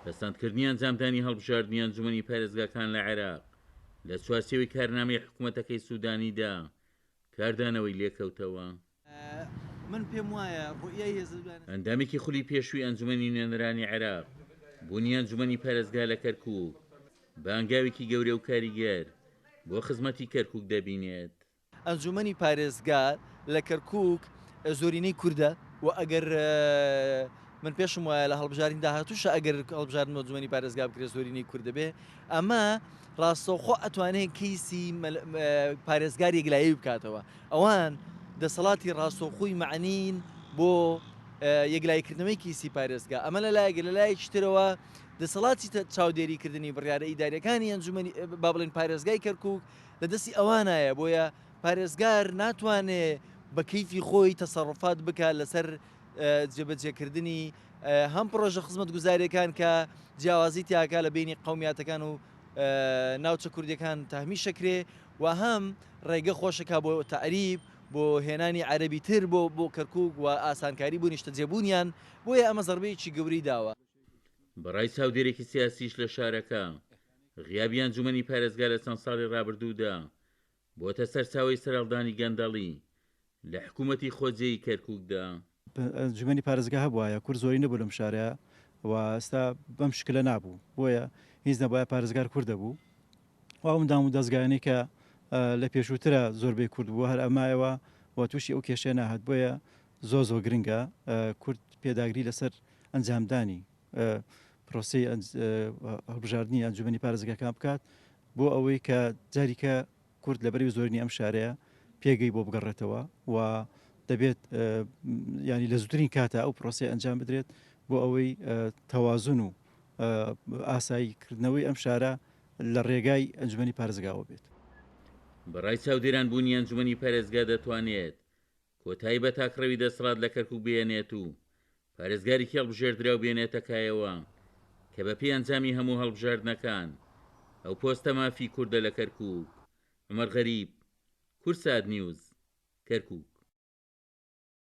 پەسەندکردنی ئەنجامدانی هەڵبژاردننی ئەنجومەنی پارێزگاکان لە عێراق لە چوارچێوەی کارنامەی حکوومەتەکەی سوودانیدا کاردانەوەی لێکەوتەوە. من پێم وایە ڕوئیای هێزەکان ئەندامێکی خولی پێشووی ئەنجومەنی نوێنەرانی عێراق بوونی ئەنجومەنی پارێزگا لە کەرکووک بانگاوێکی گەورە و کاریگەر بۆ خزمەتی کەرکووک دەبینێت. ئەنجومەنی پارێزگار لە کەرکووک زۆرینەی کووردە و ئەگەر من پێشم وایە لە هەڵبژارین داهاتووشە ئەگەر هەڵبژاردن ئەنجومەنی پارێزگا بکرێت زۆرینەی کووردە بێ ئەمە ڕاستەوخۆ ئەتوانێت کەیسی پارێزگار یەکلایی بکاتەوە ئەوان دەسەڵاتی ڕاستەوخۆی معنین بۆ یەکلایکردنەوەی کیسی پارێزگا ئەمە لە لایەکی ترەوە دەسەڵاتی چاودێریکردنی بڕیارە ئیداریەکانی ئەنجومەنی با بڵێن پارێزگای کەرکووک لە دەستی ئەوانایە بۆیە پارێزگار ناتوانێت بە کەیفی خۆی تەسەڕفات بکات لەسەر جێبەجێکردنی هەم پرۆژە خزمەت گوزاریەکان کە جیاوازی تیاکە لە بینی قەومیاتەکان و ناوچە کوردیەکان تاهمی شەکرێ و هەم ڕێگە خۆشەکە بۆ تعریب بۆ هێنانی عەرەبی تر بۆ کەرکووک و ئاسانکاری بوو نیشتە جێبوونیان بۆیە ئەمە زەربەیەکی گەوری داوە. بەڕای چاودێرێکی سیاسیش لە شارەکە غیابی ئەنجومەنی پارێزگا لە چەند ساڵی ڕابردوودا بۆتە سەرچاوەی سەرهەڵدانی گەندەڵی لە حکوومەتی خۆجێی کەرکووکدا. ئەنجومەنی پارێزگا هەبوایە کورد زۆری نەبوو لەم شارەیە و ئێستا بەم شکلە نابوو بۆیە هیچ نەبایە پارێزگار کوردە بوو و ئەوەندام و دەستگایانەی کە لە پێشووترە زۆربەی کورد بووە هەر ئەمایەوە و تووشی ئەو کێشێ ناهات بۆیە زۆ گرنگە کورد پێداگری لەسەر ئەنجامدانی پرۆسی هەڵبژاردننی ئەنجومەنی پارێزگاکان بکات بۆ ئەوەی کە جاریکە کورد لەبەری زۆرینی ئەم شارەیە پێگەی بۆ بگەڕێتەوە و دەبێت ینی لە زووترین کاتە ئەو پرۆسی ئەنجام بدرێت بۆ ئەوەی تەوازن و ئاساییکردنەوەی ئەم شارە لە ڕێگای ئەنجومەنی پارێزگاوە بێت. بەڕای چاودێران بوونی ئەنجومەنی پارێزگا دەتوانێت کۆتایی بە تاکڕەوی دەسەڵات لە کەرکووک بێنێت و پارێزگارێکی هەڵبژێردرا و بێنێتەکایەوە کە بە پێی ئەنجامی هەموو هەڵبژاردنەکان ئەو پۆستە مافی کووردە لە کەرکووک. عومەر غەریب، کورسات نیوز، کەرکووک.